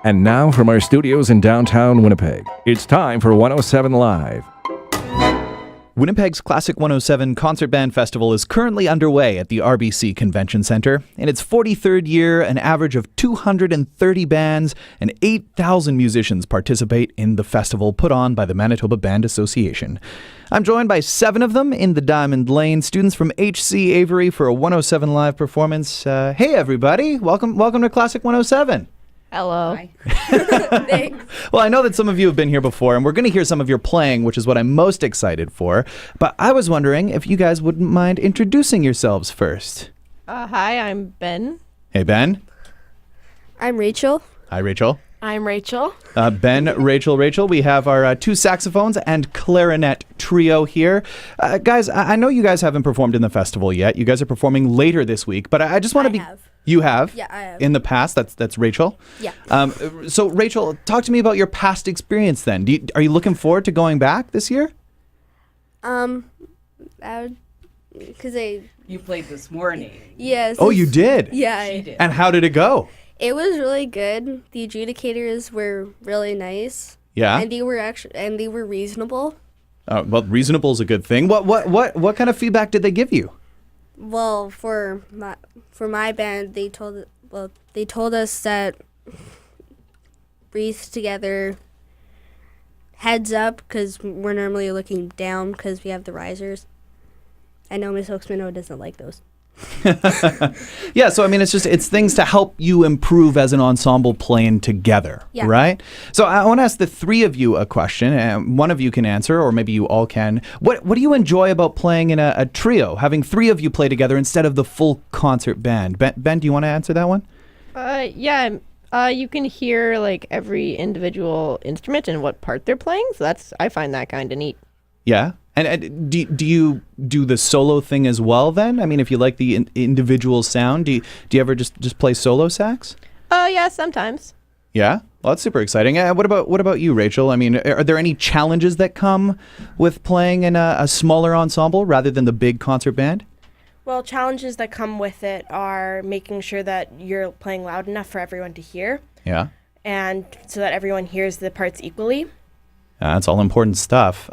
And now from our studios in downtown Winnipeg, it's time for 107 Live. Winnipeg's Classic 107 Concert Band Festival is currently underway at the RBC Convention Centre. In its 43rd year, an average of 230 bands and 8,000 musicians participate in the festival put on by the Manitoba Band Association. I'm joined by 7 of them in the Diamond Lane, students from HC Avery for a 107 Live performance. Hey everybody, welcome to Classic 107. Hello. Hi. Thanks. Well, I know that some of you have been here before, and we're going to hear some of your playing, which is what I'm most excited for. But I was wondering if you guys wouldn't mind introducing yourselves first. Hi, I'm Ben. Hey, Ben. I'm Rachel. Hi, Rachel. I'm Rachel. Ben, Rachel. We have our 2 saxophones and clarinet trio here. Guys, I know you guys haven't performed in the festival yet. You guys are performing later this week, but I just want to be... have. You have? Yeah, I have. In the past? That's Rachel? Yeah. So, Rachel, talk to me about your past experience then. Are you looking forward to going back this year? Because You played this morning. yes. Oh, you did? Yeah. She did. And how did it go? It was really good. The adjudicators were really nice. Yeah? And they were reasonable. Well, reasonable is a good thing. What kind of feedback did they give you? Well, for my band, they told us that breathe together, heads up, because we're normally looking down because we have the risers. I know Miss Oaksmano doesn't like those. Yeah, so I mean, it's things to help you improve as an ensemble playing together, Yeah. right? So I want to ask the 3 of you a question, and one of you can answer, or maybe you all can. What do you enjoy about playing in a trio, having 3 of you play together instead of the full concert band? Ben, do you want to answer that one? Yeah. You can hear like every individual instrument and what part they're playing. So I find that kind of neat. Yeah. And do you do the solo thing as well then? I mean, if you like the individual sound, do you ever just play solo sax? Yeah, sometimes. Yeah? Well, that's super exciting. What about you, Rachel? I mean, are there any challenges that come with playing in a smaller ensemble rather than the big concert band? Well, challenges that come with it are making sure that you're playing loud enough for everyone to hear, Yeah. and so that everyone hears the parts equally. That's all important stuff.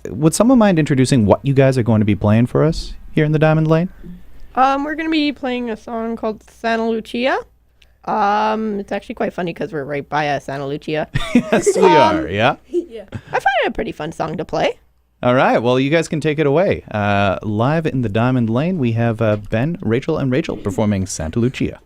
Would someone mind introducing what you guys are going to be playing for us here in the Diamond Lane? We're going to be playing a song called Santa Lucia. It's actually quite funny because we're right by Santa Lucia. Yes, we are, yeah? Yeah. I find it a pretty fun song to play. All right, well, you guys can take it away. Live in the Diamond Lane, we have Ben, Rachel, and Rachel performing Santa Lucia.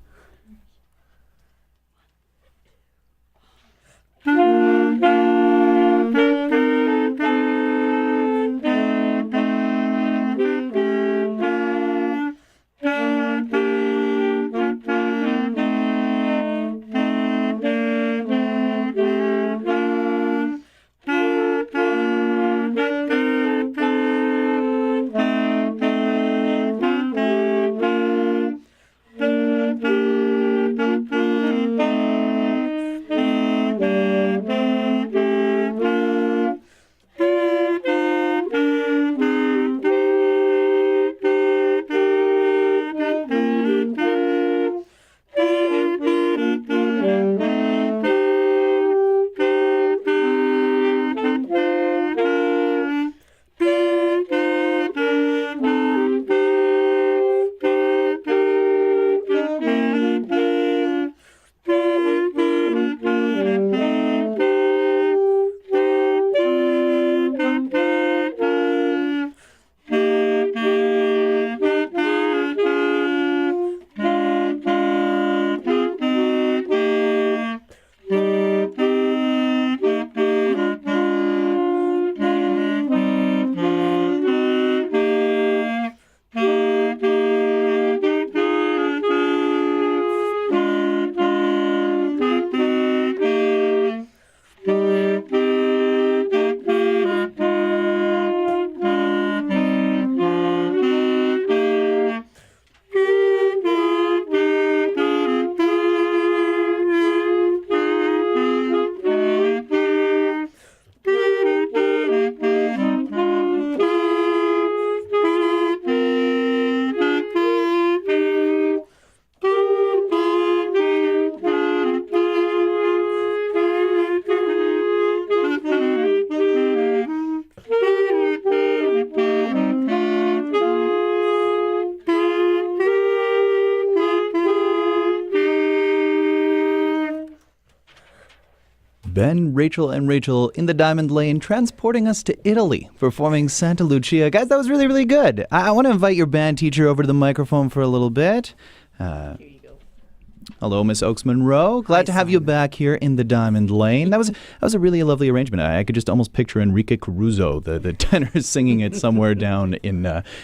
Ben, Rachel, and Rachel in the Diamond Lane, transporting us to Italy, performing Santa Lucia. Guys, that was really, really good. I want to invite your band teacher over to the microphone for a little bit. Here you go. Hello, Miss Oaks Monroe. Glad to have you back here in the Diamond Lane. That was a really lovely arrangement. I could just almost picture Enrique Caruso, the tenor, singing it somewhere down in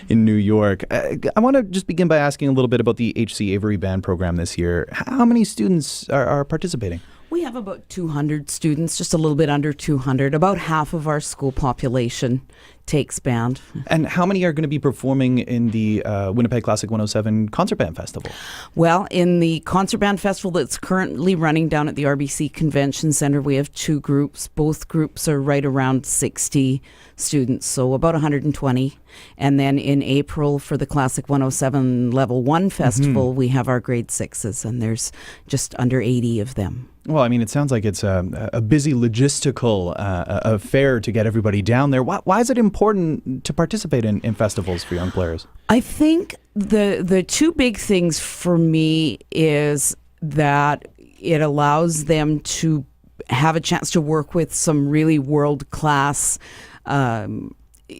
New York. I want to just begin by asking a little bit about the HC Avery band program this year. How many students are participating? We have about 200 students, just a little bit under 200. About half of our school population takes band. And how many are going to be performing in the Winnipeg Classic 107 Concert Band Festival? Well, in the Concert Band Festival that's currently running down at the RBC Convention Centre, we have two groups. Both groups are right around 60 students, so about 120. And then in April for the Classic 107 Level 1 Festival, we have our grade 6s, and there's just under 80 of them. Well, I mean, it sounds like it's a busy logistical affair to get everybody down there. Why is it important to participate in festivals for young players? I think the two big things for me is that it allows them to have a chance to work with some really world-class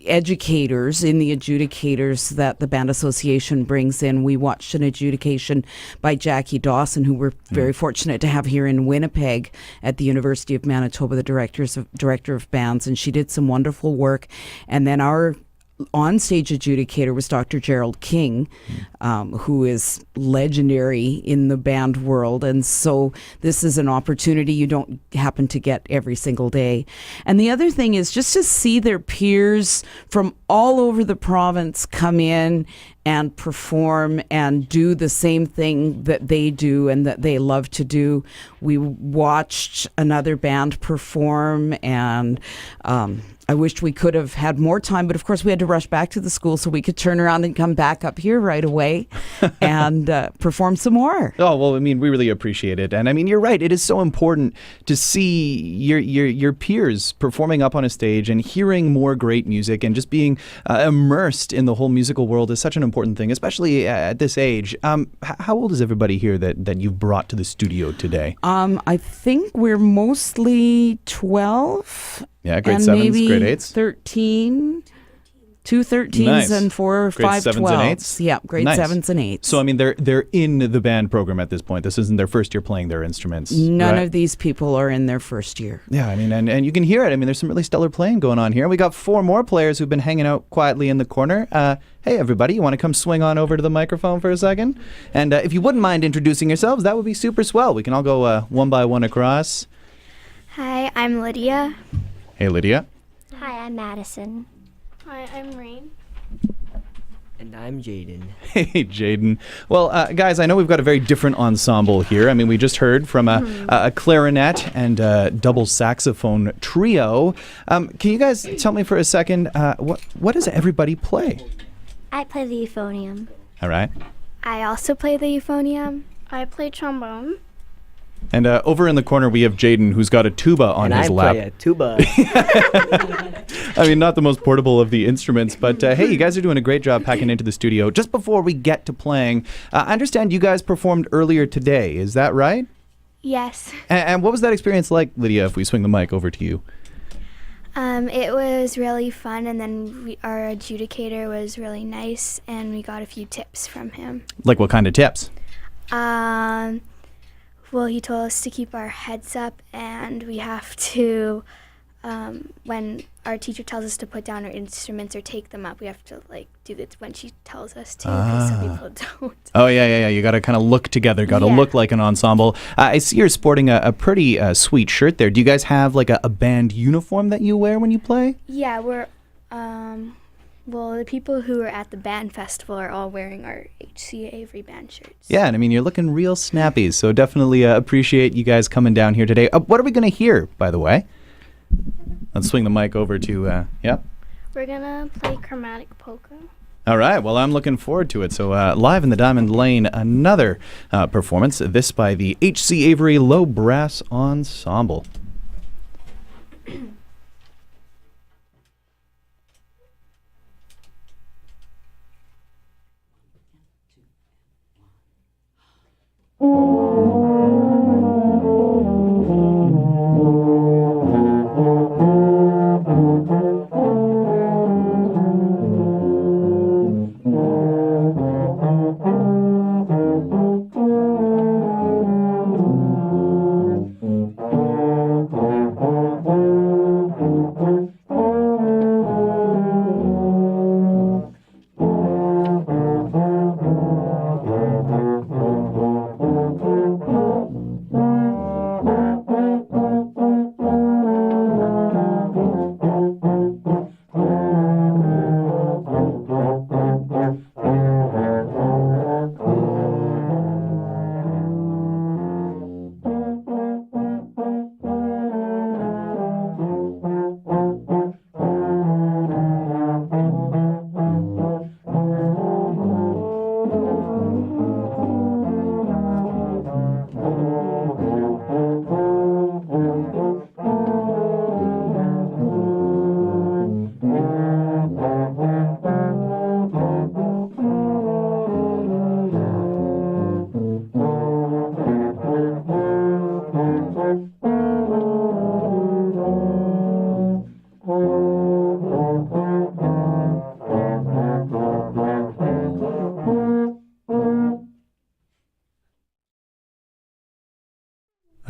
educators in the adjudicators that the Band Association brings in. We watched an adjudication by Jackie Dawson, who we're very fortunate to have here in Winnipeg at the University of Manitoba, the director of bands, and she did some wonderful work. And then our on-stage adjudicator was Dr. Gerald King, who is legendary in the band world. And so this is an opportunity you don't happen to get every single day. And the other thing is just to see their peers from all over the province come in and perform and do the same thing that they do and that they love to do. We watched another band perform, and I wished we could have had more time, but of course we had to rush back to the school so we could turn around and come back up here right away and perform some more. Oh, well, I mean, we really appreciate it. And I mean, you're right. It is so important to see your peers performing up on a stage and hearing more great music, and just being immersed in the whole musical world is such an important thing, especially at this age. How old is everybody here that you've brought to the studio today? I think we're mostly 12. Yeah, grade and 7s, maybe grade 8s. 13. 2 13s Nice. and 4 or Grade 5 7s and 12s. 8s? Yeah, grade Nice. 7s and 8s. So, I mean, they're in the band program at this point. This isn't their first year playing their instruments. None right? of these people are in their first year. Yeah, I mean, and you can hear it. I mean, there's some really stellar playing going on here. We got 4 more players who've been hanging out quietly in the corner. Hey, everybody, you want to come swing on over to the microphone for a second? And if you wouldn't mind introducing yourselves, that would be super swell. We can all go one by one across. Hi, I'm Lydia. Hey, Lydia. Hi, I'm Madyson. Hi, I'm Rain. And I'm Jayden. Hey, Jayden. Well, guys, I know we've got a very different ensemble here. I mean, we just heard from a clarinet and a double saxophone trio. Can you guys tell me for a second, what does everybody play? I play the euphonium. All right. I also play the euphonium. I play trombone. And over in the corner, we have Jayden, who's got a tuba on and his I lap. play a tuba. I mean, not the most portable of the instruments, but hey, you guys are doing a great job packing into the studio. Just before we get to playing, I understand you guys performed earlier today. Is that right? Yes. And what was that experience like, Lydia, if we swing the mic over to you? It was really fun, and then our adjudicator was really nice, and we got a few tips from him. Like what kind of tips? Well, he told us to keep our heads up, and we have to, when our teacher tells us to put down our instruments or take them up, we have to do this when she tells us to, because some people don't. Oh, yeah. You got to kind of look together, got to Yeah. look like an ensemble. I see you're sporting a pretty sweet shirt there. Do you guys have like a band uniform that you wear when you play? Yeah, we're, well, the people who are at the band festival are all wearing our HC Avery band shirts. Yeah, and I mean, you're looking real snappy, so definitely appreciate you guys coming down here today. What are we going to hear, by the way? Let's swing the mic over to, yep. We're gonna play chromatic polka. All right, well, I'm looking forward to it. So live in the Diamond Lane, another performance, this by the HC Avery Low Brass Ensemble.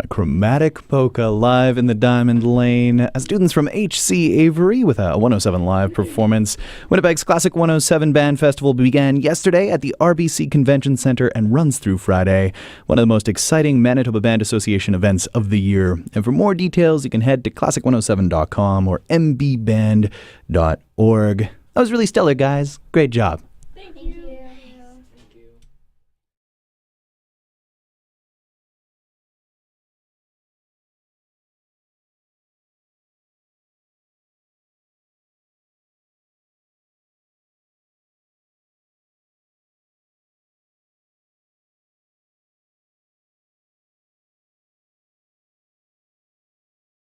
A chromatic polka live in the Diamond Lane. Students from HC Avery with a 107 live performance. Winnipeg's Classic 107 Band Festival began yesterday at the RBC Convention Centre and runs through Friday. One of the most exciting Manitoba Band Association events of the year. And for more details, you can head to classic107.com or mband.org. That was really stellar, guys. Great job. Thank you.